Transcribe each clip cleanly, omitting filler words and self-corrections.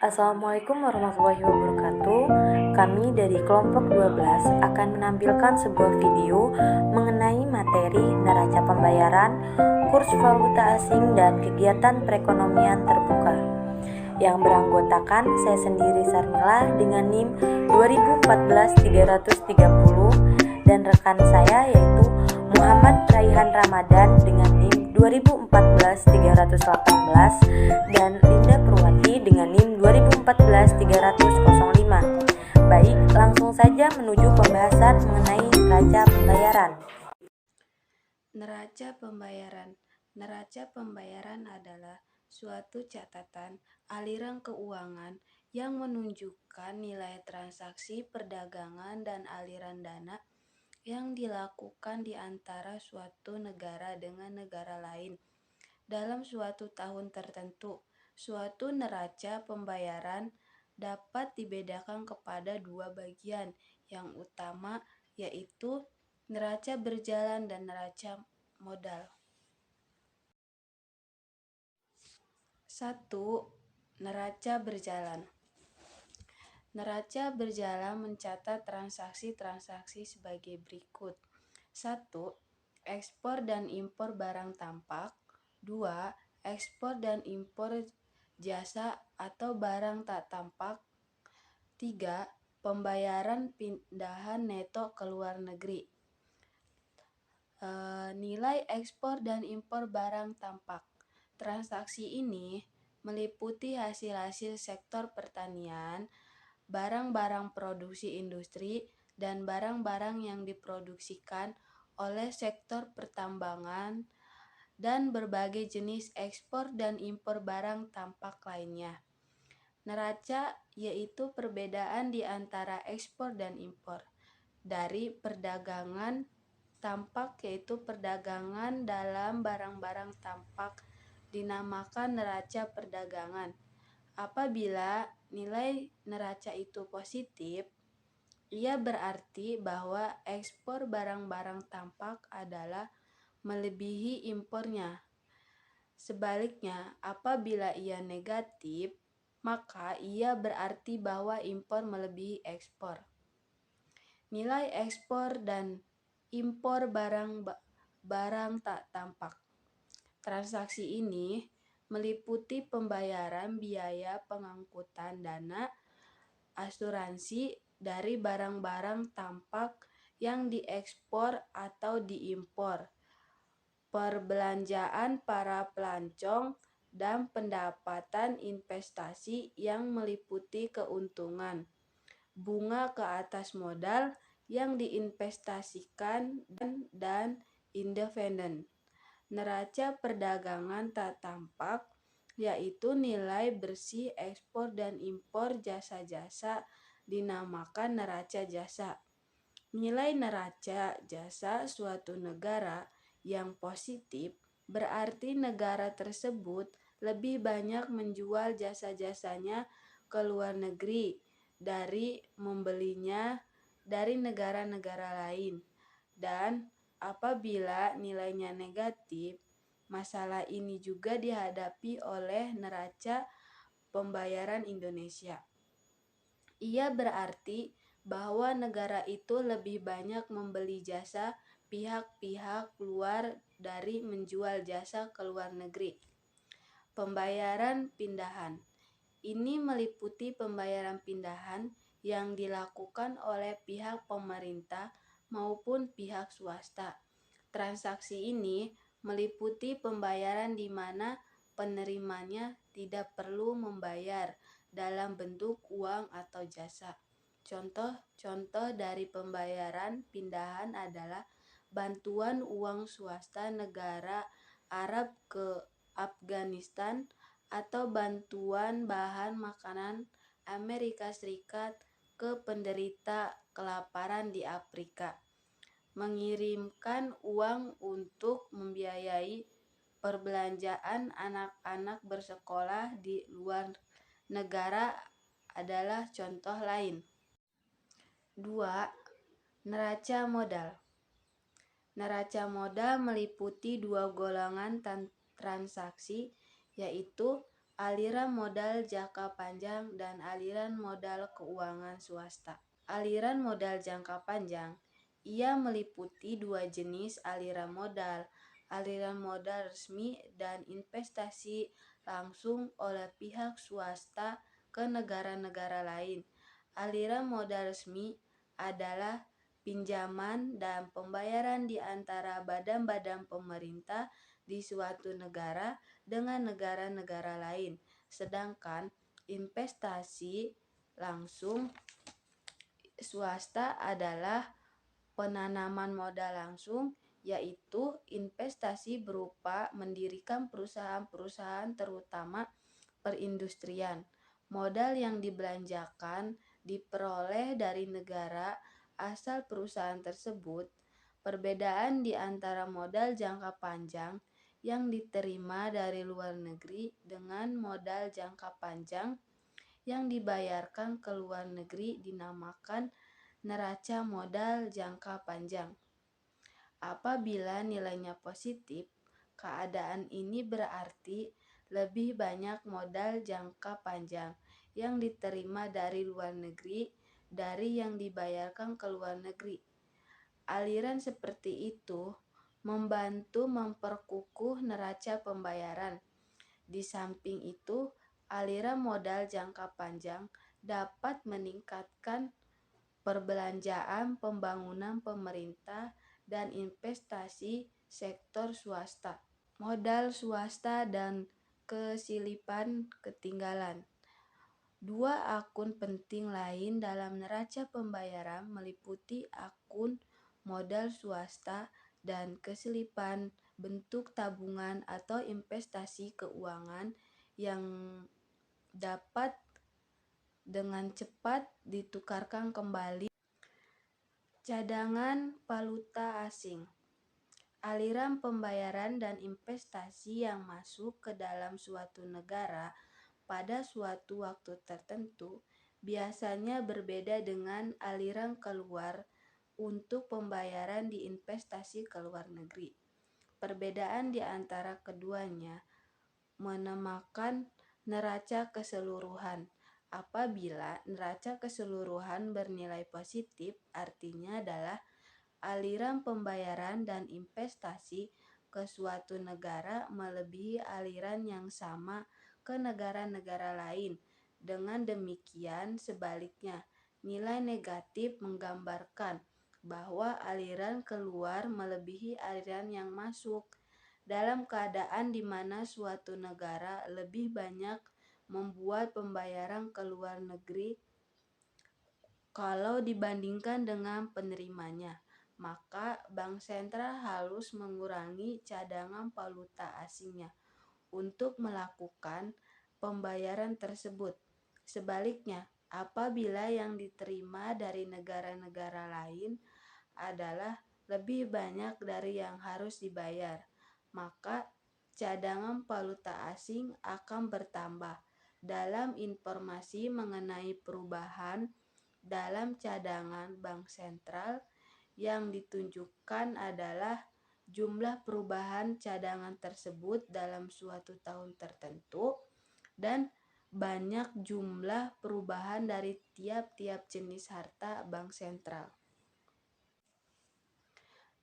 Assalamualaikum warahmatullahi wabarakatuh. Kami dari kelompok 12 akan menampilkan sebuah video mengenai materi neraca pembayaran, kurs valuta asing dan kegiatan perekonomian terbuka. Yang beranggotakan saya sendiri Sarmila dengan NIM 2014-330 dan rekan saya yaitu Muhammad Raihan Ramadan dengan NIM 2014-318 dan Linda Purwati dengan NIM 2014-305. Baik, langsung saja menuju pembahasan mengenai neraca pembayaran. Neraca pembayaran adalah suatu catatan aliran keuangan yang menunjukkan nilai transaksi perdagangan dan aliran dana yang dilakukan di antara suatu negara dengan negara lain dalam suatu tahun tertentu. Suatu neraca pembayaran dapat dibedakan kepada dua bagian yang utama, yaitu neraca berjalan dan neraca modal. 1. Neraca berjalan. Neraca berjalan mencatat transaksi-transaksi sebagai berikut. 1. Ekspor dan impor barang tampak. 2. Ekspor dan impor jasa atau barang tak tampak. 3. Pembayaran pindahan neto ke luar negeri. Nilai ekspor dan impor barang tampak. Transaksi ini meliputi hasil-hasil sektor pertanian, barang-barang produksi industri, dan barang-barang yang diproduksikan oleh sektor pertambangan, dan berbagai jenis ekspor dan impor barang tampak lainnya. Neraca yaitu perbedaan di antara ekspor dan impor. Dari perdagangan tampak yaitu perdagangan dalam barang-barang tampak dinamakan neraca perdagangan. Apabila nilai neraca itu positif, ia berarti bahwa ekspor barang-barang tampak adalah melebihi impornya. Sebaliknya, apabila ia negatif, maka ia berarti bahwa impor melebihi ekspor. Nilai ekspor dan impor barang tak tampak. Transaksi ini meliputi pembayaran biaya pengangkutan dana asuransi dari barang-barang tampak yang diekspor atau diimpor, perbelanjaan para pelancong, dan pendapatan investasi yang meliputi keuntungan, bunga ke atas modal yang diinvestasikan, dan independen. Neraca perdagangan tak tampak yaitu nilai bersih ekspor dan impor jasa-jasa dinamakan neraca jasa. Nilai neraca jasa suatu negara yang positif berarti negara tersebut lebih banyak menjual jasa-jasanya ke luar negeri dari membelinya dari negara-negara lain. Dan apabila nilainya negatif, masalah ini juga dihadapi oleh neraca pembayaran Indonesia. Ia berarti bahwa negara itu lebih banyak membeli jasa pihak-pihak luar dari menjual jasa ke luar negeri. Pembayaran pindahan. Ini meliputi pembayaran pindahan yang dilakukan oleh pihak pemerintah maupun pihak swasta. Transaksi ini meliputi pembayaran di mana penerimanya tidak perlu membayar dalam bentuk uang atau jasa. Contoh-contoh dari pembayaran pindahan adalah bantuan uang swasta negara Arab ke Afghanistan atau bantuan bahan makanan Amerika Serikat ke penderita kelaparan di Afrika. Mengirimkan uang untuk membiayai perbelanjaan anak-anak bersekolah di luar negara adalah contoh lain. 2. Neraca modal. Neraca modal meliputi dua golongan transaksi, yaitu aliran modal jangka panjang, dan aliran modal keuangan swasta. Aliran modal jangka panjang, ia meliputi dua jenis aliran modal resmi dan investasi langsung oleh pihak swasta ke negara-negara lain. Aliran modal resmi adalah pinjaman dan pembayaran di antara badan-badan pemerintah di suatu negara dengan negara-negara lain. Sedangkan investasi langsung swasta adalah penanaman modal langsung, yaitu investasi berupa mendirikan perusahaan-perusahaan terutama perindustrian. Modal yang dibelanjakan diperoleh dari negara asal perusahaan tersebut. Perbedaan di antara modal jangka panjang yang diterima dari luar negeri dengan modal jangka panjang yang dibayarkan ke luar negeri dinamakan neraca modal jangka panjang. Apabila nilainya positif, keadaan ini berarti lebih banyak modal jangka panjang yang diterima dari luar negeri dari yang dibayarkan ke luar negeri. Aliran seperti itu membantu memperkukuh neraca pembayaran. Di samping itu, aliran modal jangka panjang dapat meningkatkan perbelanjaan pembangunan pemerintah dan investasi sektor swasta. Modal swasta dan kesilipan ketinggalan. Dua akun penting lain dalam neraca pembayaran meliputi akun modal swasta dan kesilipan bentuk tabungan atau investasi keuangan yang dapat dengan cepat ditukarkan kembali. Cadangan valuta asing. Aliran pembayaran dan investasi yang masuk ke dalam suatu negara pada suatu waktu tertentu biasanya berbeda dengan aliran keluar untuk pembayaran di investasi ke luar negeri. Perbedaan di antara keduanya menamakan neraca keseluruhan. Apabila neraca keseluruhan bernilai positif, artinya adalah aliran pembayaran dan investasi ke suatu negara melebihi aliran yang sama ke negara-negara lain. Dengan demikian, sebaliknya, nilai negatif menggambarkan bahwa aliran keluar melebihi aliran yang masuk. Dalam keadaan di mana suatu negara lebih banyak membuat pembayaran ke luar negeri kalau dibandingkan dengan penerimanya, maka bank sentral harus mengurangi cadangan valuta asingnya untuk melakukan pembayaran tersebut. Sebaliknya, apabila yang diterima dari negara-negara lain adalah lebih banyak dari yang harus dibayar, maka cadangan valuta asing akan bertambah. Dalam informasi mengenai perubahan dalam cadangan bank sentral, yang ditunjukkan adalah jumlah perubahan cadangan tersebut dalam suatu tahun tertentu dan banyak jumlah perubahan dari tiap-tiap jenis harta bank sentral.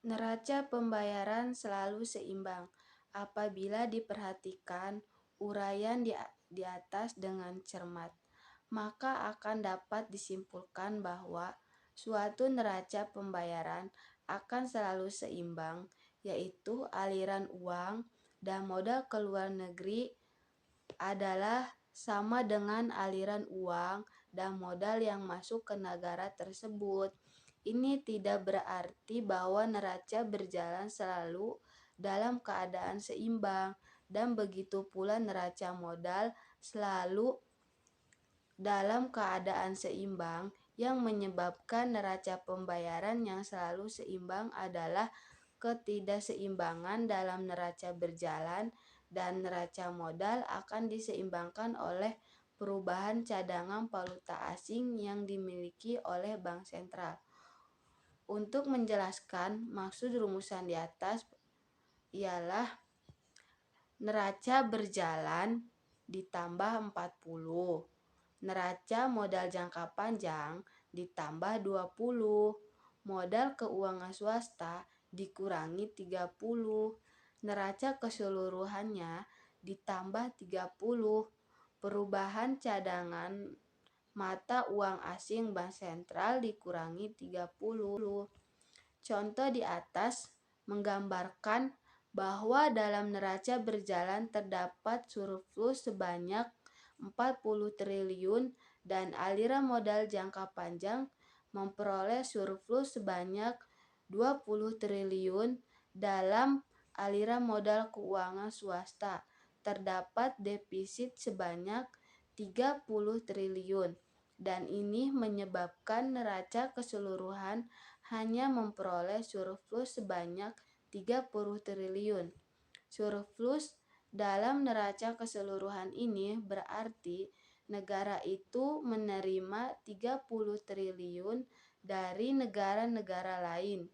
Neraca pembayaran selalu seimbang apabila diperhatikan uraian di atas dengan cermat, maka akan dapat disimpulkan bahwa suatu neraca pembayaran akan selalu seimbang, yaitu aliran uang dan modal ke luar negeri adalah sama dengan aliran uang dan modal yang masuk ke negara tersebut. Ini tidak berarti bahwa neraca berjalan selalu dalam keadaan seimbang, dan begitu pula neraca modal selalu dalam keadaan seimbang. Yang menyebabkan neraca pembayaran yang selalu seimbang adalah ketidakseimbangan dalam neraca berjalan, dan neraca modal akan diseimbangkan oleh perubahan cadangan valuta asing yang dimiliki oleh bank sentral. Untuk menjelaskan maksud rumusan di atas ialah neraca berjalan ditambah 40. Neraca modal jangka panjang ditambah 20. Modal keuangan swasta dikurangi 30. Neraca keseluruhannya ditambah 30. Perubahan cadangan mata uang asing bank sentral dikurangi 30. Contoh di atas menggambarkan bahwa dalam neraca berjalan terdapat surplus sebanyak 40 triliun dan aliran modal jangka panjang memperoleh surplus sebanyak 20 triliun. Dalam aliran modal keuangan swasta terdapat defisit sebanyak 30 triliun dan ini menyebabkan neraca keseluruhan hanya memperoleh surplus sebanyak 30 triliun. Surplus dalam neraca keseluruhan ini berarti negara itu menerima 30 triliun dari negara-negara lain.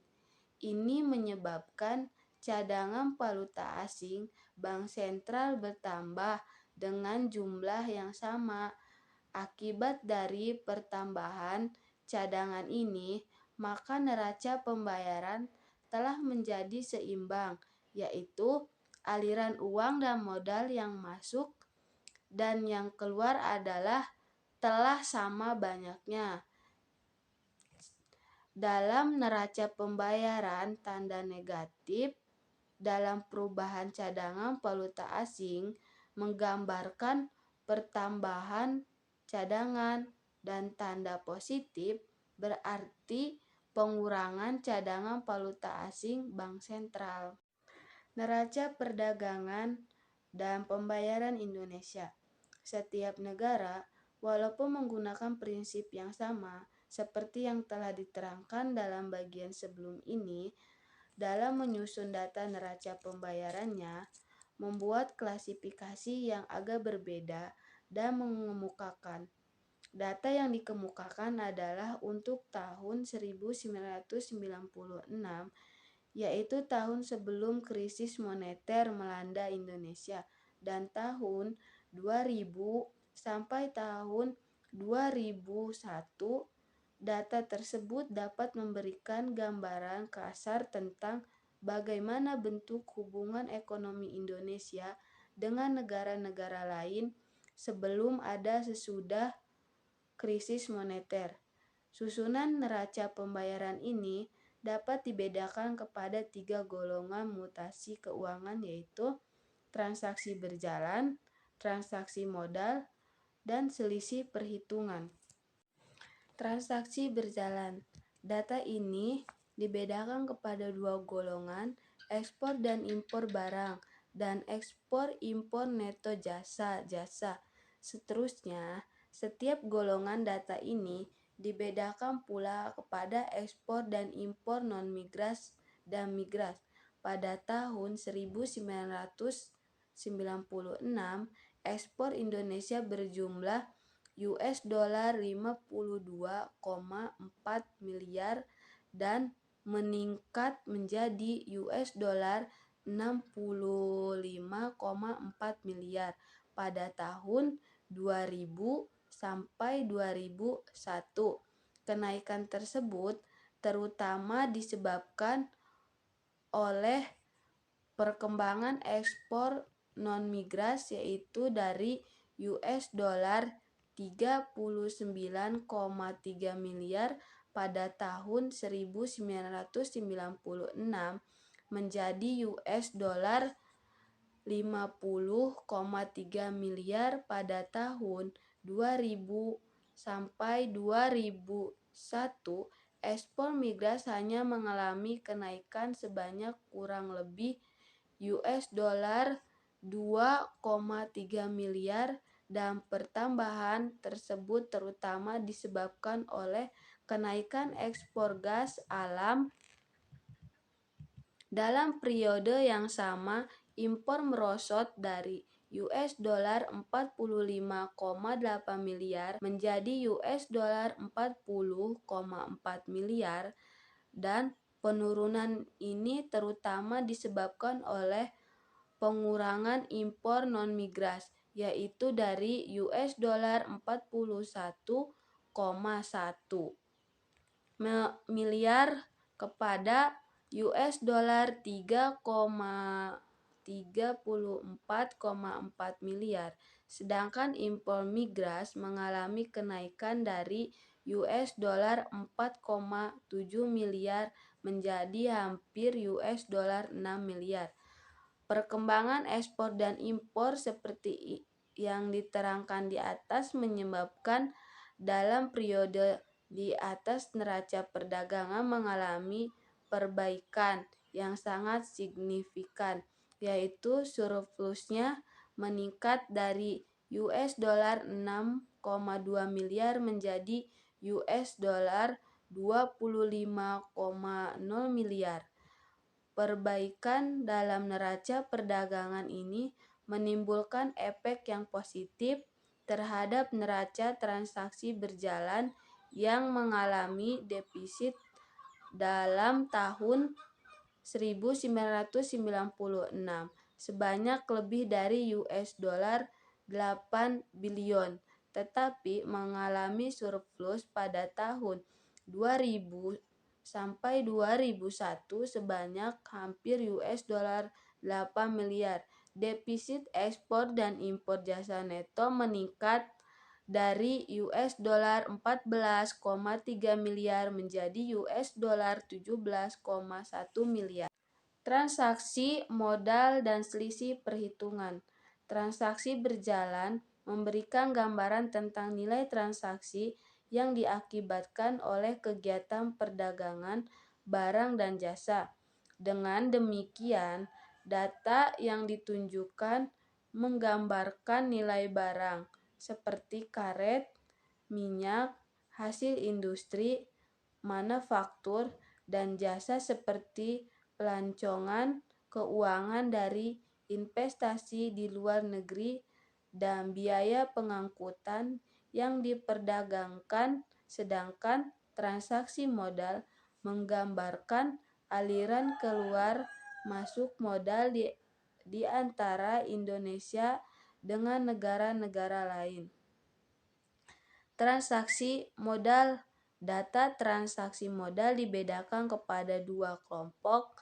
Ini menyebabkan cadangan valuta asing bank sentral bertambah dengan jumlah yang sama. Akibat dari pertambahan cadangan ini, maka neraca pembayaran telah menjadi seimbang, yaitu aliran uang dan modal yang masuk dan yang keluar adalah telah sama banyaknya. Dalam neraca pembayaran tanda negatif dalam perubahan cadangan valuta asing menggambarkan pertambahan cadangan dan tanda positif berarti pengurangan cadangan valuta asing bank sentral. Neraca perdagangan dan pembayaran Indonesia. Setiap negara, walaupun menggunakan prinsip yang sama, seperti yang telah diterangkan dalam bagian sebelum ini, dalam menyusun data neraca pembayarannya, membuat klasifikasi yang agak berbeda dan mengemukakan. Data yang dikemukakan adalah untuk tahun 1996, yaitu tahun sebelum krisis moneter melanda Indonesia, dan tahun 2000 sampai tahun 2001. Data tersebut dapat memberikan gambaran kasar tentang bagaimana bentuk hubungan ekonomi Indonesia dengan negara-negara lain sebelum ada sesudah krisis moneter. Susunan neraca pembayaran ini dapat dibedakan kepada 3 golongan mutasi keuangan, yaitu transaksi berjalan, transaksi modal, dan selisih perhitungan. Transaksi berjalan. Data ini dibedakan kepada 2 golongan, ekspor dan impor barang, dan ekspor impor neto jasa. Seterusnya, setiap golongan data ini dibedakan pula kepada ekspor dan impor non-migas dan migas. Pada tahun 1996, ekspor Indonesia berjumlah $52,4 miliar dan meningkat menjadi $65,4 miliar pada tahun 2000 sampai 2001. Kenaikan tersebut terutama disebabkan oleh perkembangan ekspor non-migas, yaitu dari $39,3 miliar pada tahun 1996 menjadi $50,3 miliar pada tahun 2000 sampai 2001. Ekspor migas hanya mengalami kenaikan sebanyak kurang lebih $2,3 miliar dan pertambahan tersebut terutama disebabkan oleh kenaikan ekspor gas alam. Dalam periode yang sama, impor merosot dari $45,8 miliar menjadi $40,4 miliar dan penurunan ini terutama disebabkan oleh pengurangan impor non-migas yaitu dari US dollar 41,1 miliar kepada US dollar 3,34,4 miliar. Sedangkan impor migas mengalami kenaikan dari US dollar 4,7 miliar menjadi hampir US dollar 6 miliar. Perkembangan ekspor dan impor seperti yang diterangkan di atas menyebabkan dalam periode di atas neraca perdagangan mengalami perbaikan yang sangat signifikan, yaitu surplusnya meningkat dari US dollar 6,2 miliar menjadi US dollar 25,0 miliar. Perbaikan dalam neraca perdagangan ini menimbulkan efek yang positif terhadap neraca transaksi berjalan yang mengalami defisit dalam tahun 1996 sebanyak lebih dari US dollar 8 billion, tetapi mengalami surplus pada tahun 2000 sampai 2001 sebanyak hampir US dollar 8 miliar. Defisit ekspor dan impor jasa neto meningkat dari US dollar 14,3 miliar menjadi US dollar 17,1 miliar. Transaksi modal dan selisih perhitungan. Transaksi berjalan memberikan gambaran tentang nilai transaksi yang diakibatkan oleh kegiatan perdagangan barang dan jasa. Dengan demikian, data yang ditunjukkan menggambarkan nilai barang seperti karet, minyak, hasil industri, manufaktur, dan jasa seperti pelancongan keuangan dari investasi di luar negeri dan biaya pengangkutan yang diperdagangkan, sedangkan transaksi modal menggambarkan aliran keluar masuk modal di antara Indonesia dengan negara-negara lain. Transaksi modal. Data transaksi modal dibedakan kepada dua kelompok,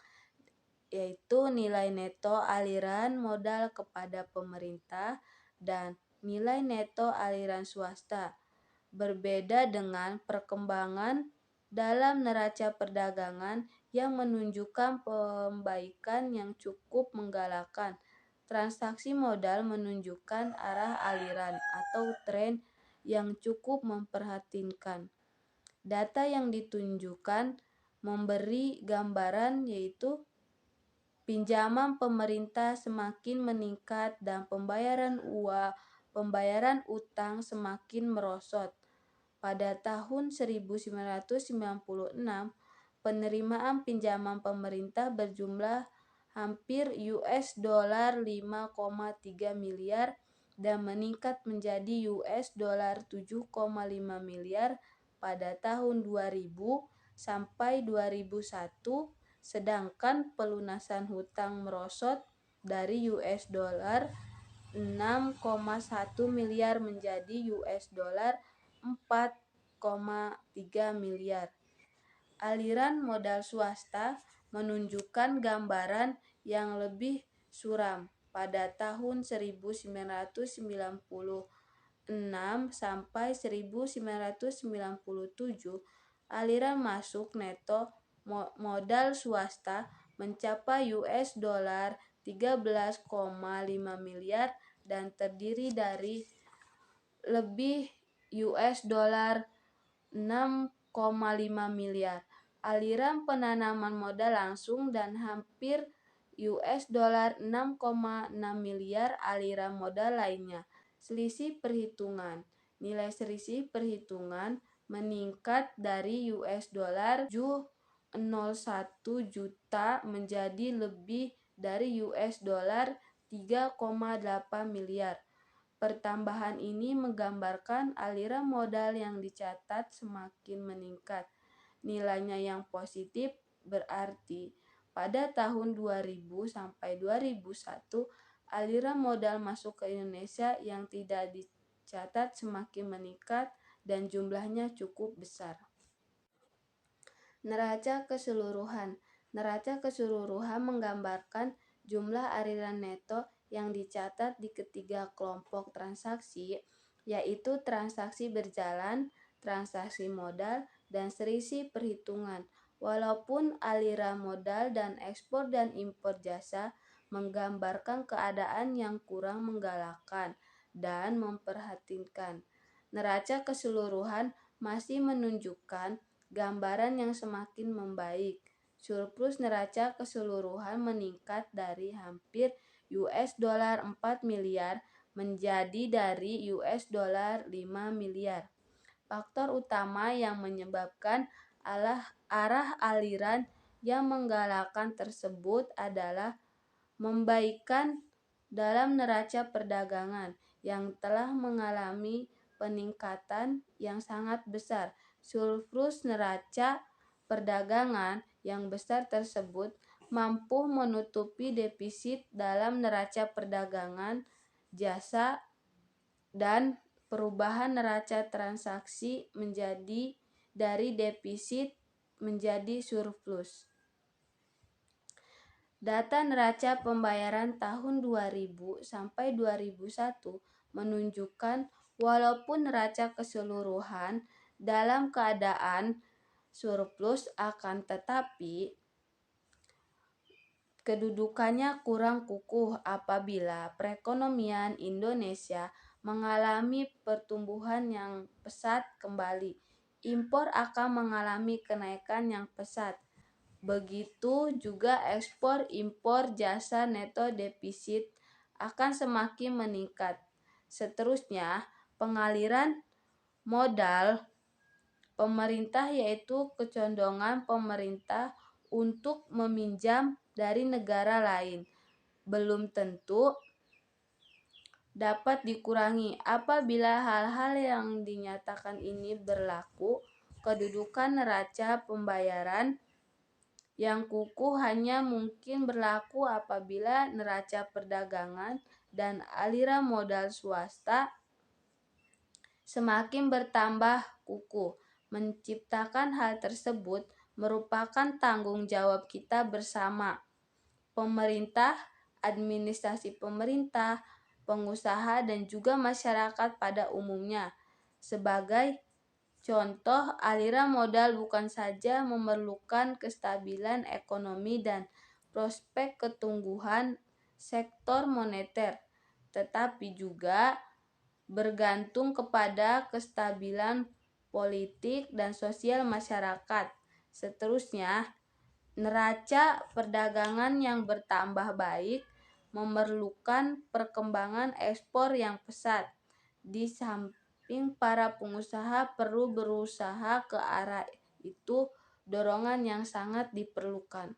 yaitu nilai neto aliran modal kepada pemerintah dan nilai neto aliran swasta. Berbeda dengan perkembangan dalam neraca perdagangan yang menunjukkan pembaikan yang cukup menggalakkan. Transaksi modal menunjukkan arah aliran atau tren yang cukup memprihatinkan. Data yang ditunjukkan memberi gambaran yaitu pinjaman pemerintah semakin meningkat dan pembayaran utang semakin merosot. Pada tahun 1996, penerimaan pinjaman pemerintah berjumlah hampir US dollar 5,3 miliar dan meningkat menjadi US dollar 7,5 miliar pada tahun 2000 sampai 2001, sedangkan pelunasan hutang merosot dari US dollar 6,1 miliar menjadi US dollar 4,3 miliar. Aliran modal swasta menunjukkan gambaran yang lebih suram. Pada tahun 1996 sampai 1997, aliran masuk neto modal swasta mencapai US dollar 13,5 miliar dan terdiri dari lebih US dollar 6,5 miliar aliran penanaman modal langsung dan hampir US dollar 6,6 miliar aliran modal lainnya. Selisih perhitungan. Nilai selisih perhitungan meningkat dari US dollar 701 juta menjadi lebih dari US dollar 3,8 miliar. Pertambahan ini menggambarkan aliran modal yang dicatat semakin meningkat. Nilainya yang positif berarti pada tahun 2000 sampai 2001 aliran modal masuk ke Indonesia yang tidak dicatat semakin meningkat dan jumlahnya cukup besar. Neraca keseluruhan. Neraca keseluruhan menggambarkan jumlah aliran neto yang dicatat di ketiga kelompok transaksi, yaitu transaksi berjalan, transaksi modal, dan selisih perhitungan. Walaupun aliran modal dan ekspor dan impor jasa menggambarkan keadaan yang kurang menggalakkan dan memperhatinkan, neraca keseluruhan masih menunjukkan gambaran yang semakin membaik. Surplus neraca keseluruhan meningkat dari hampir US dollar 4 miliar menjadi dari US dollar 5 miliar. Faktor utama yang menyebabkan arah aliran yang menggalakkan tersebut adalah membaikan dalam neraca perdagangan yang telah mengalami peningkatan yang sangat besar. Surplus neraca perdagangan yang besar tersebut mampu menutupi defisit dalam neraca perdagangan jasa dan perubahan neraca transaksi menjadi dari defisit menjadi surplus. Data neraca pembayaran tahun 2000 sampai 2001 menunjukkan walaupun neraca keseluruhan dalam keadaan surplus akan tetapi kedudukannya kurang kukuh apabila perekonomian Indonesia mengalami pertumbuhan yang pesat kembali. Impor akan mengalami kenaikan yang pesat. Begitu juga ekspor impor jasa neto defisit akan semakin meningkat. Seterusnya, pengaliran modal pemerintah yaitu kecondongan pemerintah untuk meminjam dari negara lain belum tentu dapat dikurangi. Apabila hal-hal yang dinyatakan ini berlaku, kedudukan neraca pembayaran yang kukuh hanya mungkin berlaku apabila neraca perdagangan dan aliran modal swasta semakin bertambah kukuh. Menciptakan hal tersebut merupakan tanggung jawab kita bersama. Pemerintah, administrasi pemerintah, pengusaha, dan juga masyarakat pada umumnya. Sebagai contoh, aliran modal bukan saja memerlukan kestabilan ekonomi dan prospek ketumbuhan sektor moneter, tetapi juga bergantung kepada kestabilan politik dan sosial masyarakat. Seterusnya, neraca perdagangan yang bertambah baik memerlukan perkembangan ekspor yang pesat. Di samping para pengusaha perlu berusaha ke arah itu, dorongan yang sangat diperlukan.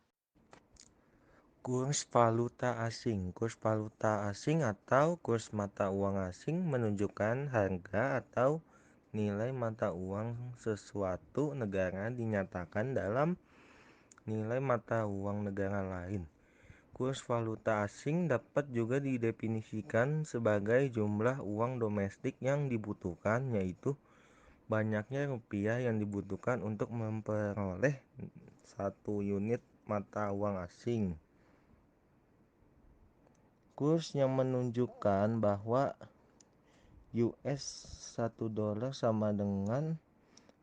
Kurs valuta asing. Kurs valuta asing atau kurs mata uang asing menunjukkan harga atau nilai mata uang sesuatu negara dinyatakan dalam nilai mata uang negara lain. Kurs valuta asing dapat juga didefinisikan sebagai jumlah uang domestik yang dibutuhkan, yaitu banyaknya rupiah yang dibutuhkan untuk memperoleh satu unit mata uang asing. Kurs yang menunjukkan bahwa US 1 dolar sama dengan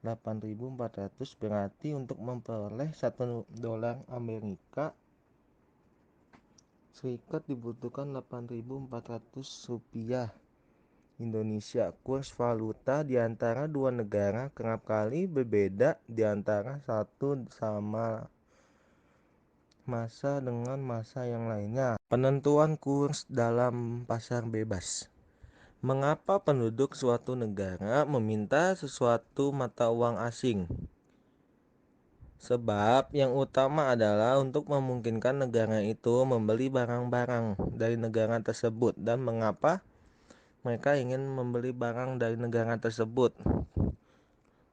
8.400 berarti untuk memperoleh 1 dolar Amerika Serikat dibutuhkan 8.400 rupiah Indonesia. Kurs valuta di antara dua negara kerap kali berbeda di antara satu sama masa dengan masa yang lainnya. Penentuan kurs dalam pasar bebas. Mengapa penduduk suatu negara meminta sesuatu mata uang asing? Sebab yang utama adalah untuk memungkinkan negara itu membeli barang-barang dari negara tersebut. Dan mengapa mereka ingin membeli barang dari negara tersebut?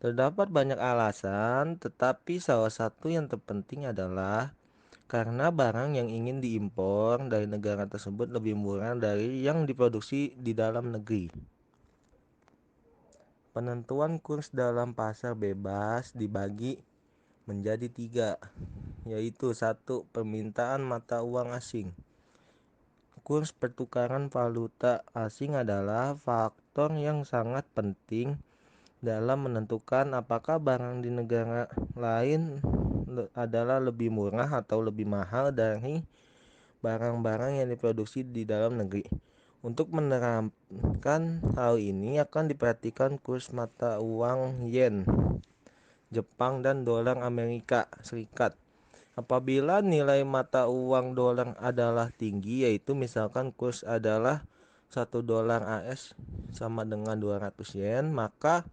Terdapat banyak alasan, tetapi salah satu yang terpenting adalah karena barang yang ingin diimpor dari negara tersebut lebih murah dari yang diproduksi di dalam negeri. Penentuan kurs dalam pasar bebas dibagi menjadi 3, yaitu 1. Permintaan mata uang asing. Kurs pertukaran valuta asing adalah faktor yang sangat penting dalam menentukan apakah barang di negara lain adalah lebih murah atau lebih mahal dari barang-barang yang diproduksi di dalam negeri. Untuk menerapkan hal ini akan diperhatikan kurs mata uang yen, Jepang, dan dolar Amerika Serikat. Apabila nilai mata uang dolar adalah tinggi, yaitu misalkan kurs adalah 1 dolar AS sama dengan 200 yen, maka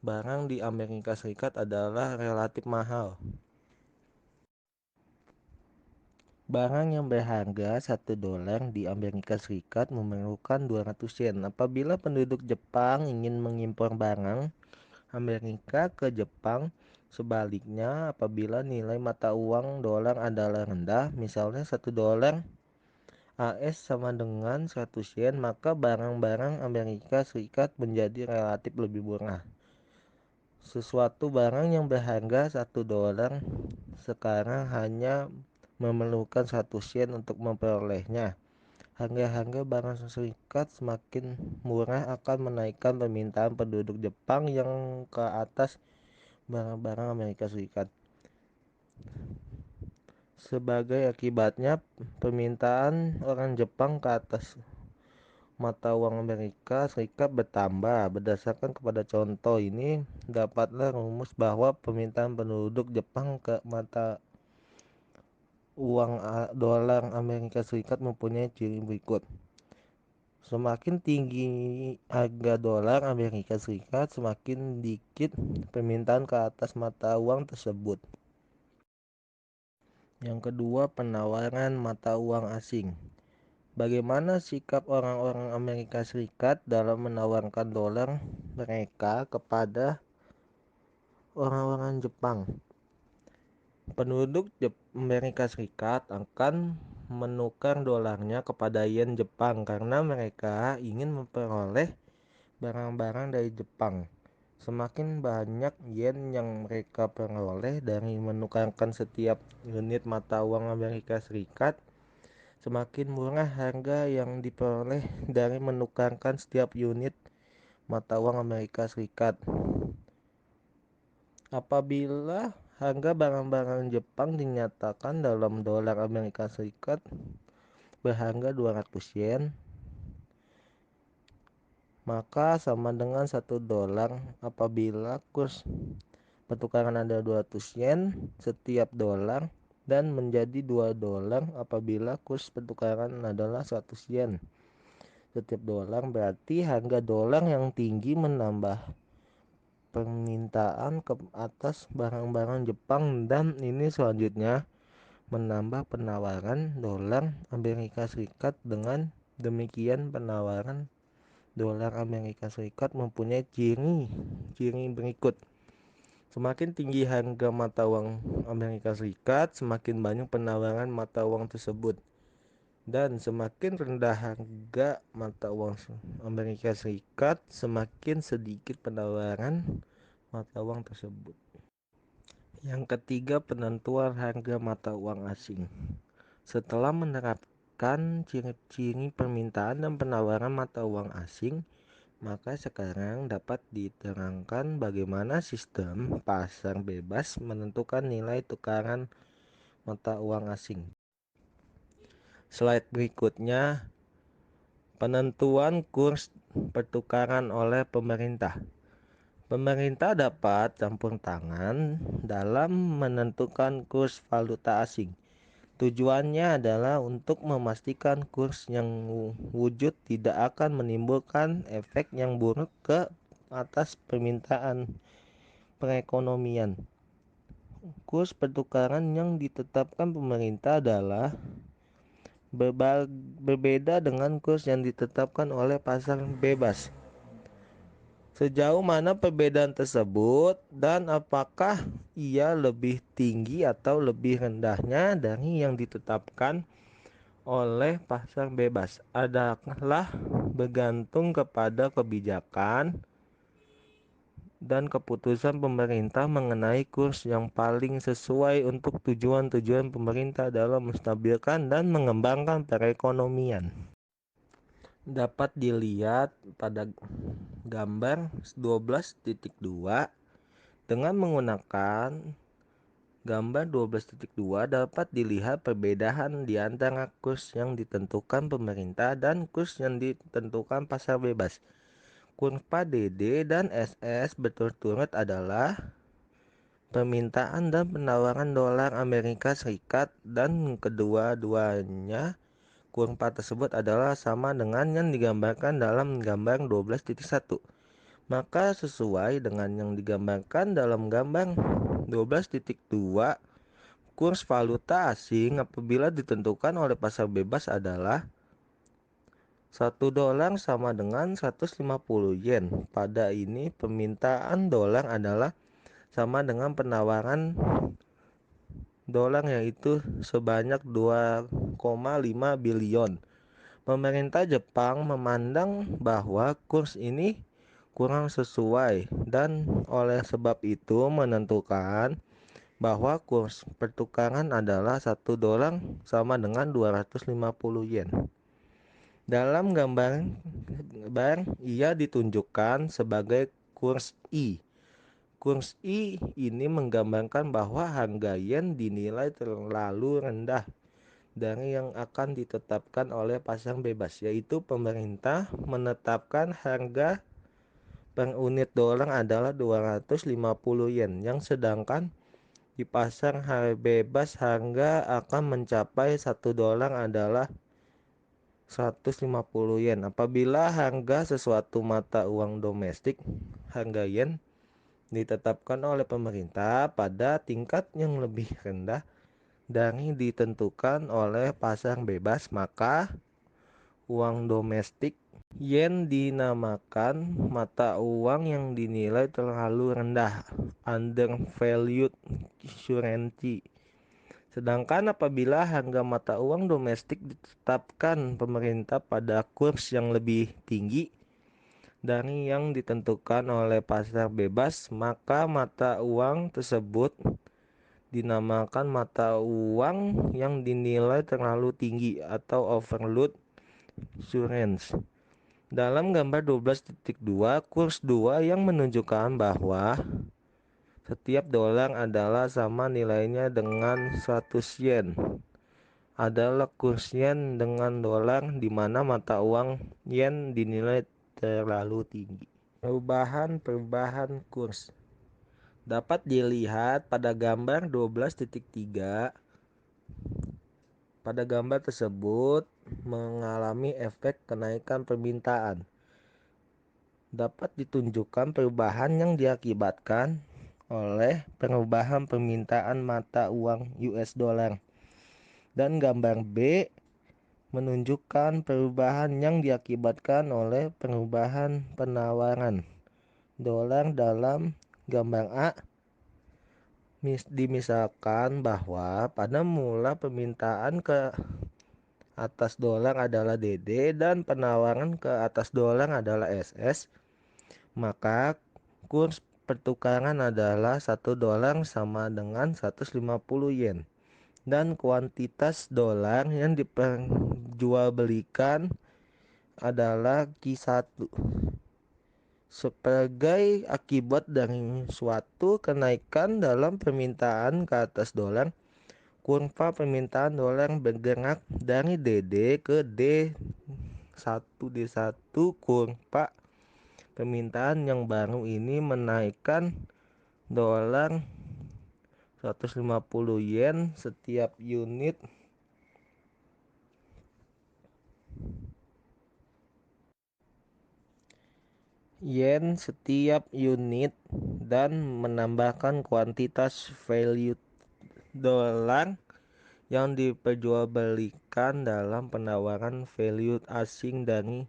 barang di Amerika Serikat adalah relatif mahal. Barang yang berharga 1 dolar di Amerika Serikat memerlukan 200 yen. Apabila penduduk Jepang ingin mengimpor barang Amerika ke Jepang, sebaliknya apabila nilai mata uang dolar adalah rendah, misalnya 1 dolar AS sama dengan 100 yen, maka barang-barang Amerika Serikat menjadi relatif lebih murah. Sesuatu barang yang berharga 1 dolar sekarang hanya memerlukan 100 yen untuk memperolehnya. Harga-harga barang serikat semakin murah akan menaikkan permintaan penduduk Jepang yang ke atas barang-barang Amerika Serikat. Sebagai akibatnya, permintaan orang Jepang ke atas mata uang Amerika Serikat bertambah. Berdasarkan kepada contoh ini, dapatlah rumus bahwa permintaan penduduk Jepang ke mata uang dolar Amerika Serikat mempunyai ciri berikut. Semakin tinggi harga dolar Amerika Serikat, semakin dikit permintaan ke atas mata uang tersebut. Yang kedua, penawaran mata uang asing. Bagaimana sikap orang-orang Amerika Serikat dalam menawarkan dolar mereka kepada orang-orang Jepang? Penduduk Amerika Serikat akan menukar dolarnya kepada yen Jepang karena mereka ingin memperoleh barang-barang dari Jepang. Semakin banyak yen yang mereka peroleh dari menukarkan setiap unit mata uang Amerika Serikat, semakin murah harga yang diperoleh dari menukarkan setiap unit mata uang Amerika Serikat. Apabila harga barang-barang Jepang dinyatakan dalam dolar Amerika Serikat berharga 200 yen, maka sama dengan 1 dolar apabila kurs pertukaran ada 200 yen setiap dolar, dan menjadi 2 dolar apabila kurs pertukaran adalah 100 yen setiap dolar. Berarti harga dolar yang tinggi menambah permintaan ke atas barang-barang Jepang, dan ini selanjutnya menambah penawaran dolar Amerika Serikat. Dengan demikian, penawaran dolar Amerika Serikat mempunyai ciri berikut. Semakin tinggi harga mata uang Amerika Serikat, semakin banyak penawaran mata uang tersebut. Dan semakin rendah harga mata uang Amerika Serikat, semakin sedikit penawaran mata uang tersebut. Yang ketiga, penentuan harga mata uang asing. Setelah menerapkan ciri-ciri permintaan dan penawaran mata uang asing, maka sekarang dapat diterangkan bagaimana sistem pasar bebas menentukan nilai tukaran mata uang asing. Slide berikutnya, penentuan kurs pertukaran oleh pemerintah. Pemerintah dapat campur tangan dalam menentukan kurs valuta asing. Tujuannya adalah untuk memastikan kurs yang wujud tidak akan menimbulkan efek yang buruk ke atas permintaan perekonomian. Kurs pertukaran yang ditetapkan pemerintah adalah berbeda dengan kurs yang ditetapkan oleh pasar bebas. Sejauh mana perbedaan tersebut dan apakah ia lebih tinggi atau lebih rendahnya dari yang ditetapkan oleh pasar bebas adalah bergantung kepada kebijakan dan keputusan pemerintah mengenai kurs yang paling sesuai untuk tujuan-tujuan pemerintah dalam menstabilkan dan mengembangkan perekonomian. Dapat dilihat pada gambar 12.2. Dengan menggunakan gambar 12.2 dapat dilihat perbedaan di antara kurs yang ditentukan pemerintah dan kurs yang ditentukan pasar bebas. Kurva DD dan SS berturut-turut adalah permintaan dan penawaran dolar Amerika Serikat, dan kedua-duanya kurva tersebut adalah sama dengan yang digambarkan dalam gambar 12.1. Maka sesuai dengan yang digambarkan dalam gambar 12.2, kurs valuta asing apabila ditentukan oleh pasar bebas adalah 1 dolar sama dengan 150 yen. Pada ini permintaan dolar adalah sama dengan penawaran dolar, yaitu sebanyak 2,5 billion. Pemerintah Jepang memandang bahwa kurs ini kurang sesuai dan oleh sebab itu menentukan bahwa kurs pertukaran adalah 1 dolar sama dengan 250 yen. Dalam gambar ia ditunjukkan sebagai kurs I. Kurs I ini menggambarkan bahwa harga yen dinilai terlalu rendah dari yang akan ditetapkan oleh pasar bebas, yaitu pemerintah menetapkan harga per unit dolar adalah 250 yen, yang sedangkan di pasar bebas harga akan mencapai 1 dolar adalah 150 yen. Apabila harga sesuatu mata uang domestik, harga yen ditetapkan oleh pemerintah pada tingkat yang lebih rendah dari ditentukan oleh pasar bebas, maka uang domestik yen dinamakan mata uang yang dinilai terlalu rendah, undervalued currency. Sedangkan apabila harga mata uang domestik ditetapkan pemerintah pada kurs yang lebih tinggi dari yang ditentukan oleh pasar bebas, maka mata uang tersebut dinamakan mata uang yang dinilai terlalu tinggi atau overload currency. Dalam gambar 12.2, kurs 2 yang menunjukkan bahwa setiap dolar adalah sama nilainya dengan 100 yen adalah kurs yen dengan dolar, di mana mata uang yen dinilai terlalu tinggi. Perubahan kurs dapat dilihat pada gambar 12.3. Pada gambar tersebut mengalami efek kenaikan permintaan. Dapat ditunjukkan perubahan yang diakibatkan oleh perubahan permintaan mata uang US dollar. Dan gambar B menunjukkan perubahan yang diakibatkan oleh perubahan penawaran dolar. Dalam gambar A dimisalkan bahwa pada mula permintaan ke atas dolar adalah DD dan penawaran ke atas dolar adalah SS, maka kurs pertukaran adalah 1 dolar sama dengan 150 yen. Dan kuantitas dolar yang diperjualbelikan adalah Q1. Sebagai akibat dari suatu kenaikan dalam permintaan ke atas dolar, kurva permintaan dolar bergerak dari DD ke D1. Kurva permintaan yang baru ini menaikkan dolar 150 yen setiap unit dan menambahkan kuantitas value dolar yang diperjualbelikan dalam penawaran value asing dari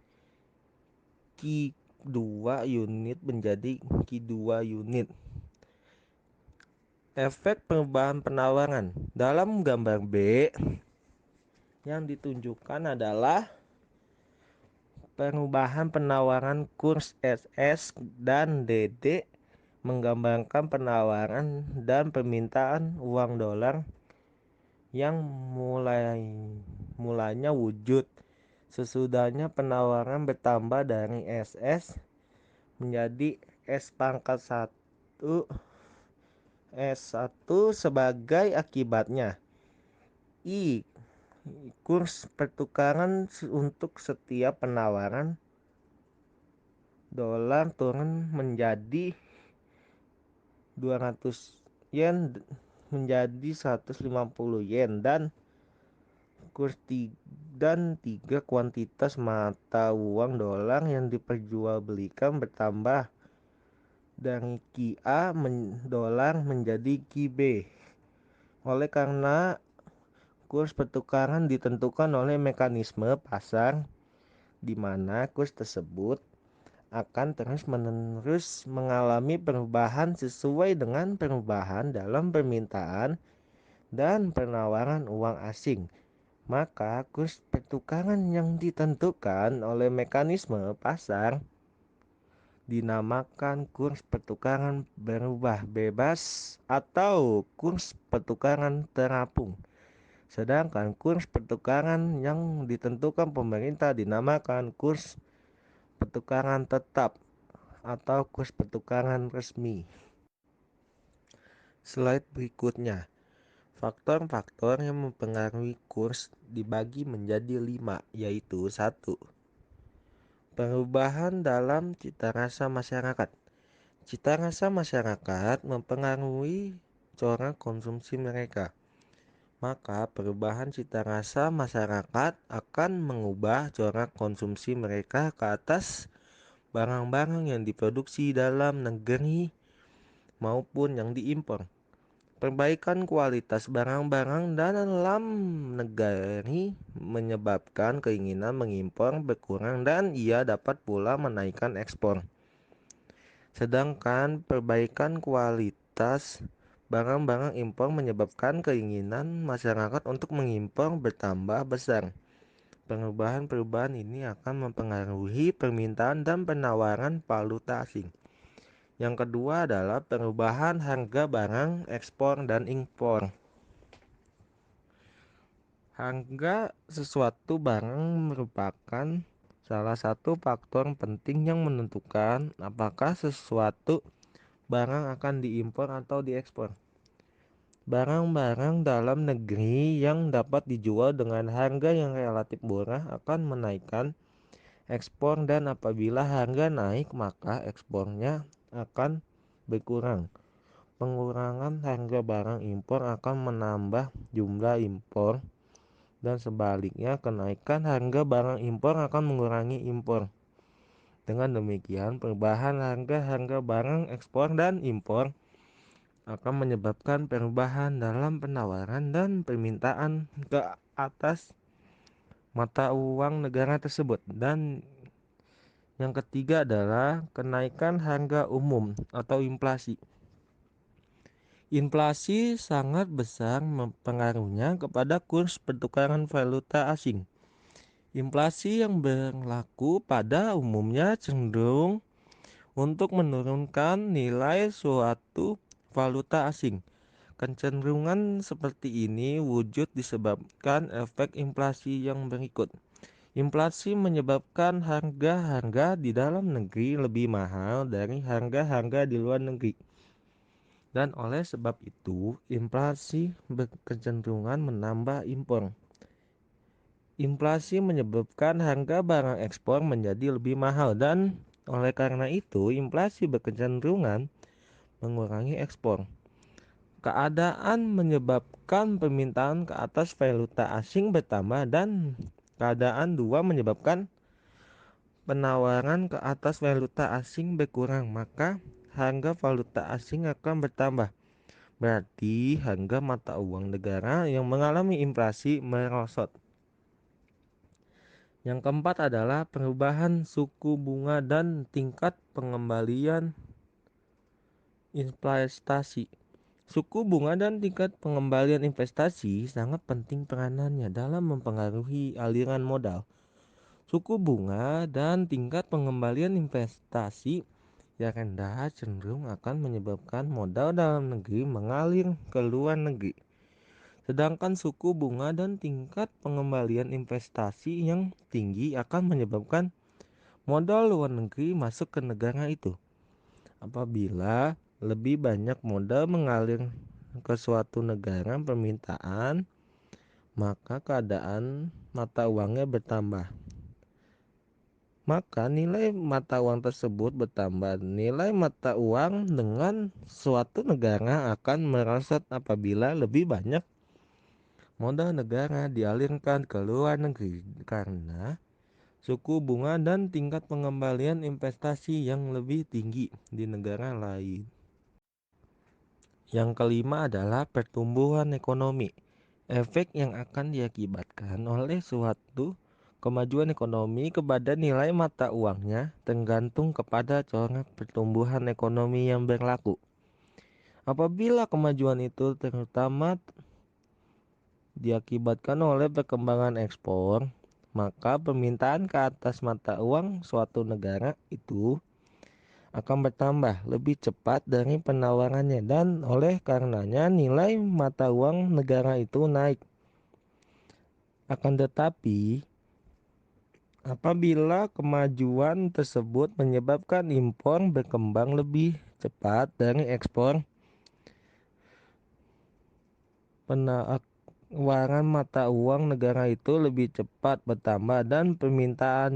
2 unit menjadi Q2 unit. Efek perubahan penawaran. Dalam gambar B yang ditunjukkan adalah perubahan penawaran kurs SS dan DD, menggambarkan penawaran dan permintaan uang dolar yang mulanya wujud. Sesudahnya penawaran bertambah dari SS menjadi S1 sebagai akibatnya. I. Kurs pertukaran untuk setiap penawaran dolar turun menjadi 200 yen menjadi 150 yen, dan kurs tiga kuantitas mata uang dolar yang diperjualbelikan bertambah dari QA dolar menjadi QB. Oleh karena kurs pertukaran ditentukan oleh mekanisme pasar, di mana kurs tersebut akan terus-menerus mengalami perubahan sesuai dengan perubahan dalam permintaan dan penawaran uang asing. Maka kurs pertukaran yang ditentukan oleh mekanisme pasar dinamakan kurs pertukaran berubah bebas atau kurs pertukaran terapung. Sedangkan kurs pertukaran yang ditentukan pemerintah dinamakan kurs pertukaran tetap atau kurs pertukaran resmi. Slide berikutnya. Faktor-faktor yang mempengaruhi kurs dibagi menjadi 5, yaitu 1. Perubahan dalam cita rasa masyarakat. Cita rasa masyarakat mempengaruhi corak konsumsi mereka. Maka perubahan cita rasa masyarakat akan mengubah corak konsumsi mereka ke atas barang-barang yang diproduksi dalam negeri maupun yang diimpor. Perbaikan kualitas barang-barang dalam negeri menyebabkan keinginan mengimpor berkurang dan ia dapat pula menaikkan ekspor. Sedangkan perbaikan kualitas barang-barang impor menyebabkan keinginan masyarakat untuk mengimpor bertambah besar. Perubahan-perubahan ini akan mempengaruhi permintaan dan penawaran valuta asing. Yang kedua adalah perubahan harga barang ekspor dan impor. Harga sesuatu barang merupakan salah satu faktor penting yang menentukan apakah sesuatu barang akan diimpor atau diekspor. Barang-barang dalam negeri yang dapat dijual dengan harga yang relatif murah akan menaikkan ekspor, dan apabila harga naik maka ekspornya akan berkurang. Pengurangan harga barang impor akan menambah jumlah impor, dan sebaliknya kenaikan harga barang impor akan mengurangi impor. Dengan demikian, perubahan harga barang ekspor dan impor akan menyebabkan perubahan dalam penawaran dan permintaan ke atas mata uang negara tersebut. Dan yang ketiga adalah kenaikan harga umum atau inflasi. Inflasi sangat besar pengaruhnya kepada kurs pertukaran valuta asing. Inflasi yang berlaku pada umumnya cenderung untuk menurunkan nilai suatu valuta asing. Kecenderungan seperti ini wujud disebabkan efek inflasi yang berikut. Inflasi menyebabkan harga-harga di dalam negeri lebih mahal dari harga-harga di luar negeri. Dan oleh sebab itu, inflasi berkecenderungan menambah impor. Inflasi menyebabkan harga barang ekspor menjadi lebih mahal, dan oleh karena itu, inflasi berkecenderungan mengurangi ekspor. Keadaan menyebabkan permintaan ke atas valuta asing bertambah, dan keadaan dua menyebabkan penawaran ke atas valuta asing berkurang, maka harga valuta asing akan bertambah. Berarti harga mata uang negara yang mengalami inflasi merosot. Yang keempat adalah perubahan suku bunga dan tingkat pengembalian investasi. Suku bunga dan tingkat pengembalian investasi sangat penting peranannya dalam mempengaruhi aliran modal. Suku bunga dan tingkat pengembalian investasi yang rendah cenderung akan menyebabkan modal dalam negeri mengalir ke luar negeri. Sedangkan suku bunga dan tingkat pengembalian investasi yang tinggi akan menyebabkan modal luar negeri masuk ke negara itu. Apabila lebih banyak modal mengalir ke suatu negara permintaan, maka keadaan mata uangnya bertambah. Maka nilai mata uang tersebut bertambah. Nilai mata uang dengan suatu negara akan merosot apabila lebih banyak modal negara dialirkan ke luar negeri karena suku bunga dan tingkat pengembalian investasi yang lebih tinggi di negara lain. Yang kelima adalah pertumbuhan ekonomi. Efek yang akan diakibatkan oleh suatu kemajuan ekonomi kepada nilai mata uangnya tergantung kepada corak pertumbuhan ekonomi yang berlaku. Apabila kemajuan itu terutama diakibatkan oleh perkembangan ekspor, maka permintaan ke atas mata uang suatu negara itu akan bertambah lebih cepat dari penawarannya dan oleh karenanya nilai mata uang negara itu naik. Akan tetapi, apabila kemajuan tersebut menyebabkan impor berkembang lebih cepat dari ekspor, penawaran mata uang negara itu lebih cepat bertambah dan permintaan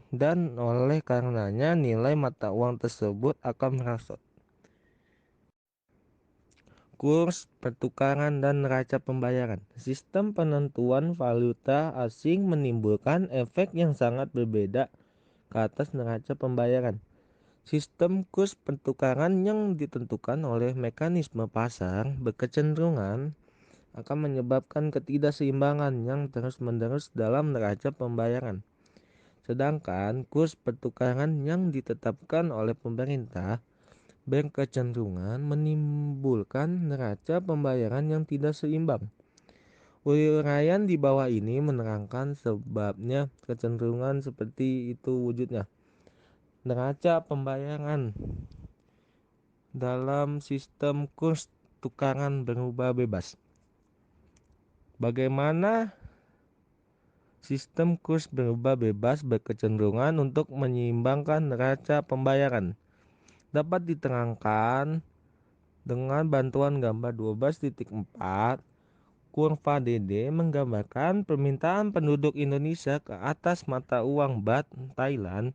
dan oleh karenanya nilai mata uang tersebut akan merosot. Kurs pertukaran dan neraca pembayaran. Sistem penentuan valuta asing menimbulkan efek yang sangat berbeda ke atas neraca pembayaran. Sistem kurs pertukaran yang ditentukan oleh mekanisme pasar berkecenderungan akan menyebabkan ketidakseimbangan yang terus-menerus dalam neraca pembayaran. Sedangkan kurs pertukaran yang ditetapkan oleh pemerintah berkecenderungan menimbulkan neraca pembayaran yang tidak seimbang. Uraian di bawah ini menerangkan sebabnya kecenderungan seperti itu wujudnya. Neraca pembayaran dalam sistem kurs tukaran berubah bebas. Bagaimana sistem kurs berubah bebas berkecenderungan untuk menyeimbangkan neraca pembayaran dapat diterangkan dengan bantuan gambar 12.4. Kurva DD menggambarkan permintaan penduduk Indonesia ke atas mata uang Baht Thailand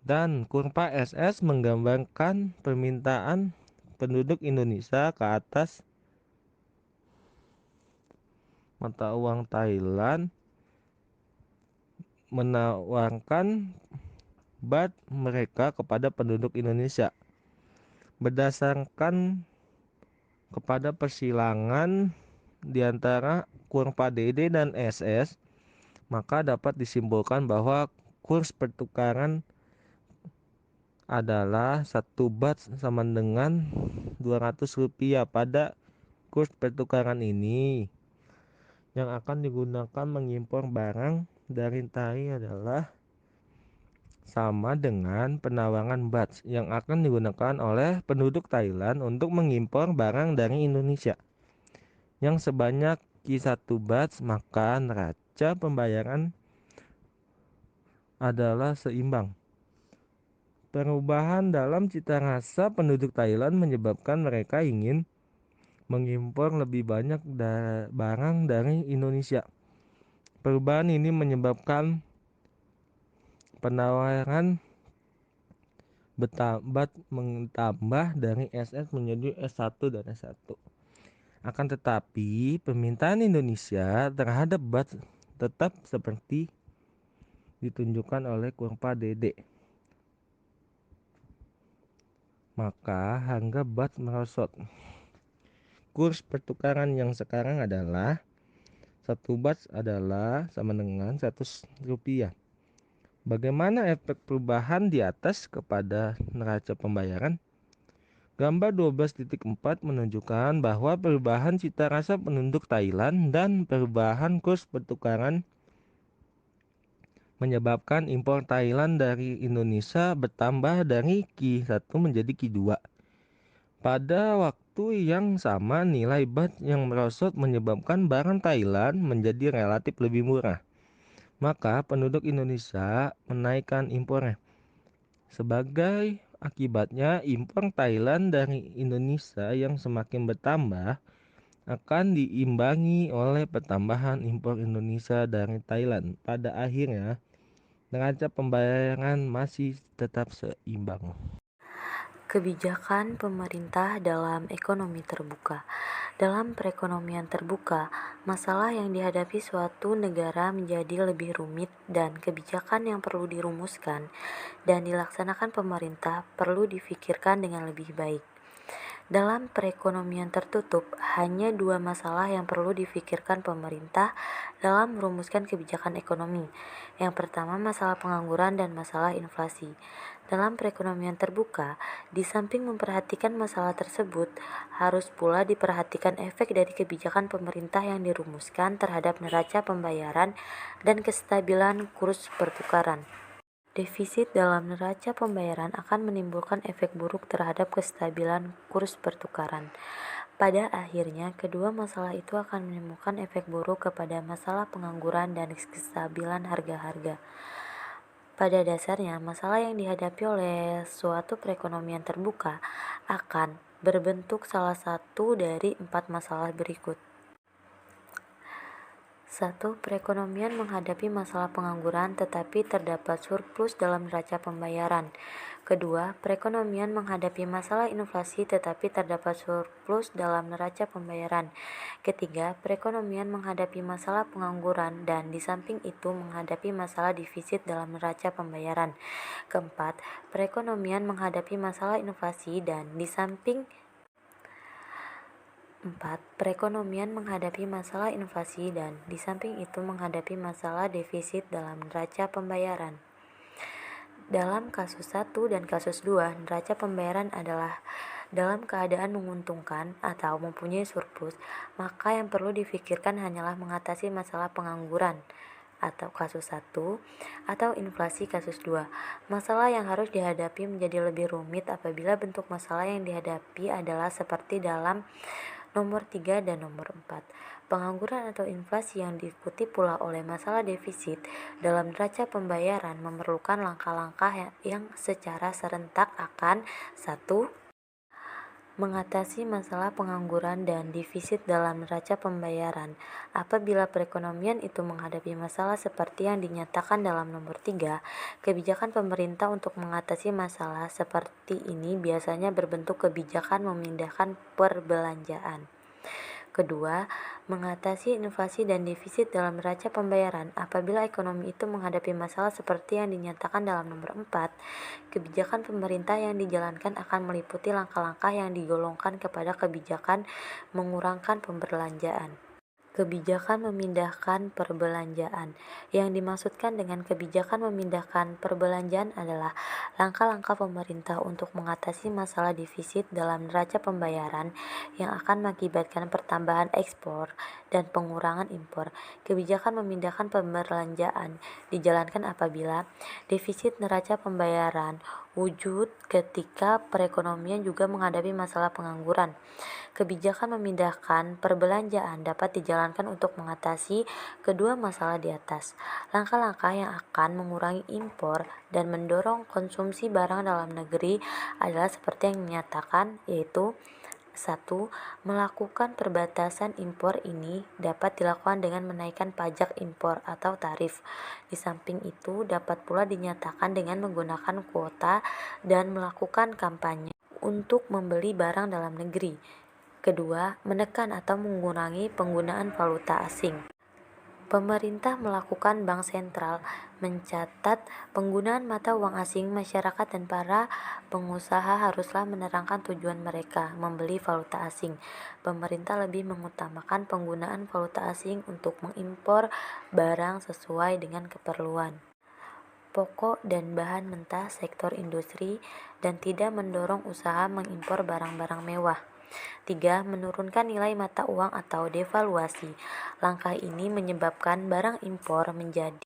dan kurva SS menggambarkan permintaan penduduk Indonesia ke atas mata uang Thailand menawarkan Baht mereka kepada penduduk Indonesia. Berdasarkan kepada persilangan di antara kurva DD dan SS, maka dapat disimpulkan bahwa kurs pertukaran adalah 1 baht sama dengan 200 rupiah. Pada kurs pertukaran ini yang akan digunakan mengimpor barang dari Thai adalah sama dengan penawaran baht yang akan digunakan oleh penduduk Thailand untuk mengimpor barang dari Indonesia yang sebanyak Ki1 baht, maka neraca pembayaran adalah seimbang. Perubahan dalam cita rasa penduduk Thailand menyebabkan mereka ingin mengimpor lebih banyak barang dari Indonesia. Perubahan ini menyebabkan penawaran bertambah dari SS menjadi S1 dan S1. Akan tetapi, permintaan Indonesia terhadap baht tetap seperti ditunjukkan oleh kurva DD. Maka harga baht merosot. Kurs pertukaran yang sekarang adalah 1 bat adalah sama dengan 100 rupiah. Bagaimana efek perubahan di atas kepada neraca pembayaran? Gambar 12.4 menunjukkan bahwa perubahan cita rasa penduduk Thailand dan perubahan kurs pertukaran menyebabkan impor Thailand dari Indonesia bertambah dari Ki1 menjadi Ki2. Pada waktu yang sama, nilai baht yang merosot menyebabkan barang Thailand menjadi relatif lebih murah. Maka penduduk Indonesia menaikkan impornya. Sebagai akibatnya, impor Thailand dari Indonesia yang semakin bertambah akan diimbangi oleh pertambahan impor Indonesia dari Thailand. Pada akhirnya, neraca pembayaran masih tetap seimbang. Kebijakan pemerintah dalam ekonomi terbuka. Dalam perekonomian terbuka, masalah yang dihadapi suatu negara menjadi lebih rumit dan kebijakan yang perlu dirumuskan dan dilaksanakan pemerintah perlu difikirkan dengan lebih baik. Dalam perekonomian tertutup, hanya 2 masalah yang perlu difikirkan pemerintah dalam merumuskan kebijakan ekonomi. Yang pertama, masalah pengangguran dan masalah inflasi. Dalam perekonomian terbuka, di samping memperhatikan masalah tersebut, harus pula diperhatikan efek dari kebijakan pemerintah yang dirumuskan terhadap neraca pembayaran dan kestabilan kurs pertukaran. Defisit dalam neraca pembayaran akan menimbulkan efek buruk terhadap kestabilan kurs pertukaran. Pada akhirnya, kedua masalah itu akan menimbulkan efek buruk kepada masalah pengangguran dan kestabilan harga-harga. Pada dasarnya, masalah yang dihadapi oleh suatu perekonomian terbuka akan berbentuk salah satu dari 4 masalah berikut. 1. Perekonomian menghadapi masalah pengangguran tetapi terdapat surplus dalam neraca pembayaran. Kedua, perekonomian menghadapi masalah inflasi tetapi terdapat surplus dalam neraca pembayaran. Ketiga, perekonomian menghadapi masalah pengangguran dan di samping itu menghadapi masalah defisit dalam neraca pembayaran. Keempat, perekonomian menghadapi masalah inflasi dan di samping 4. Perekonomian menghadapi masalah inflasi dan di samping itu menghadapi masalah defisit dalam neraca pembayaran. Dalam kasus 1 dan kasus 2, neraca pembayaran adalah dalam keadaan menguntungkan atau mempunyai surplus, maka yang perlu difikirkan hanyalah mengatasi masalah pengangguran atau kasus 1 atau inflasi kasus 2. Masalah yang harus dihadapi menjadi lebih rumit apabila bentuk masalah yang dihadapi adalah seperti dalam nomor 3 dan nomor 4. Pengangguran atau inflasi yang diikuti pula oleh masalah defisit dalam neraca pembayaran memerlukan langkah-langkah yang secara serentak akan 1. Mengatasi masalah pengangguran dan defisit dalam neraca pembayaran. Apabila perekonomian itu menghadapi masalah seperti yang dinyatakan dalam nomor 3, kebijakan pemerintah untuk mengatasi masalah seperti ini biasanya berbentuk kebijakan memindahkan perbelanjaan. Kedua, mengatasi inflasi dan defisit dalam neraca pembayaran. Apabila ekonomi itu menghadapi masalah seperti yang dinyatakan dalam nomor 4, kebijakan pemerintah yang dijalankan akan meliputi langkah-langkah yang digolongkan kepada kebijakan mengurangkan pembelanjaan. Kebijakan memindahkan perbelanjaan. Yang dimaksudkan dengan kebijakan memindahkan perbelanjaan adalah langkah-langkah pemerintah untuk mengatasi masalah defisit dalam neraca pembayaran yang akan mengakibatkan pertambahan ekspor dan pengurangan impor. Kebijakan memindahkan perbelanjaan dijalankan apabila defisit neraca pembayaran wujud ketika perekonomian juga menghadapi masalah pengangguran. Kebijakan memindahkan perbelanjaan dapat dijalankan untuk mengatasi kedua masalah di atas. Langkah-langkah yang akan mengurangi impor dan mendorong konsumsi barang dalam negeri adalah seperti yang dinyatakan, yaitu 1. Melakukan perbatasan impor ini dapat dilakukan dengan menaikkan pajak impor atau tarif. Di samping itu dapat pula dinyatakan dengan menggunakan kuota dan melakukan kampanye untuk membeli barang dalam negeri. Kedua, menekan atau mengurangi penggunaan valuta asing. Pemerintah melakukan bank sentral, mencatat penggunaan mata uang asing. Masyarakat dan para pengusaha haruslah menerangkan tujuan mereka membeli valuta asing. Pemerintah lebih mengutamakan penggunaan valuta asing untuk mengimpor barang sesuai dengan keperluan pokok dan bahan mentah sektor industri dan tidak mendorong usaha mengimpor barang-barang mewah. 3. Menurunkan nilai mata uang atau devaluasi. Langkah ini menyebabkan barang impor menjadi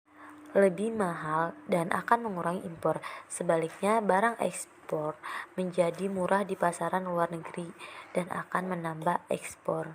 lebih mahal dan akan mengurangi impor. Sebaliknya, barang ekspor menjadi murah di pasaran luar negeri dan akan menambah ekspor.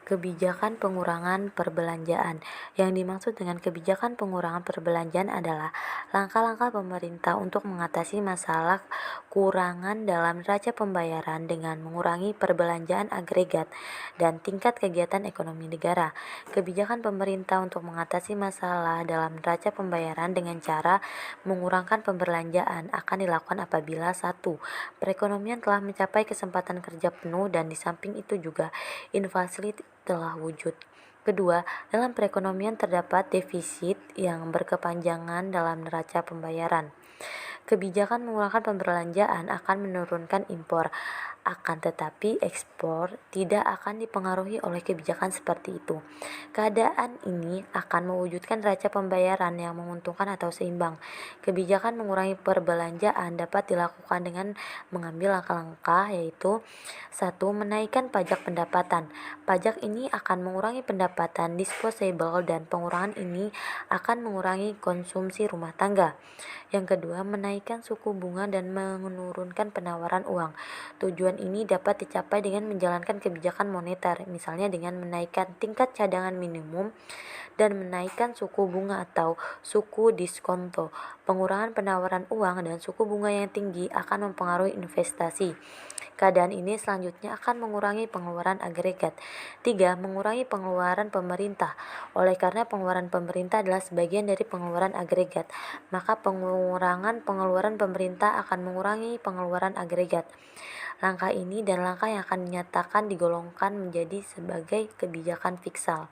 Kebijakan pengurangan perbelanjaan. Yang dimaksud dengan kebijakan pengurangan perbelanjaan adalah langkah-langkah pemerintah untuk mengatasi masalah kurangan dalam neraca pembayaran dengan mengurangi perbelanjaan agregat dan tingkat kegiatan ekonomi negara. Kebijakan pemerintah untuk mengatasi masalah dalam neraca pembayaran dengan cara mengurangkan perbelanjaan akan dilakukan apabila 1. Perekonomian telah mencapai kesempatan kerja penuh dan di samping itu juga inflasi telah wujud. Kedua, dalam perekonomian terdapat defisit yang berkepanjangan dalam neraca pembayaran. Kebijakan mengurangkan perbelanjaan akan menurunkan impor, akan tetapi ekspor tidak akan dipengaruhi oleh kebijakan seperti itu. Keadaan ini akan mewujudkan neraca pembayaran yang menguntungkan atau seimbang. Kebijakan mengurangi perbelanjaan dapat dilakukan dengan mengambil langkah-langkah yaitu 1. Menaikkan pajak pendapatan. Pajak ini akan mengurangi pendapatan disposable dan pengurangan ini akan mengurangi konsumsi rumah tangga. Yang kedua, menaikkan suku bunga dan menurunkan penawaran uang. Tujuan ini dapat dicapai dengan menjalankan kebijakan moneter, misalnya dengan menaikkan tingkat cadangan minimum dan menaikkan suku bunga atau suku diskonto. Pengurangan penawaran uang dan suku bunga yang tinggi akan mempengaruhi investasi. Keadaan ini selanjutnya akan mengurangi pengeluaran agregat. 3. Mengurangi pengeluaran pemerintah. Oleh karena pengeluaran pemerintah adalah sebagian dari pengeluaran agregat, maka pengurangan pengeluaran pemerintah akan mengurangi pengeluaran agregat. Langkah ini dan langkah yang akan dinyatakan digolongkan menjadi sebagai kebijakan fiskal.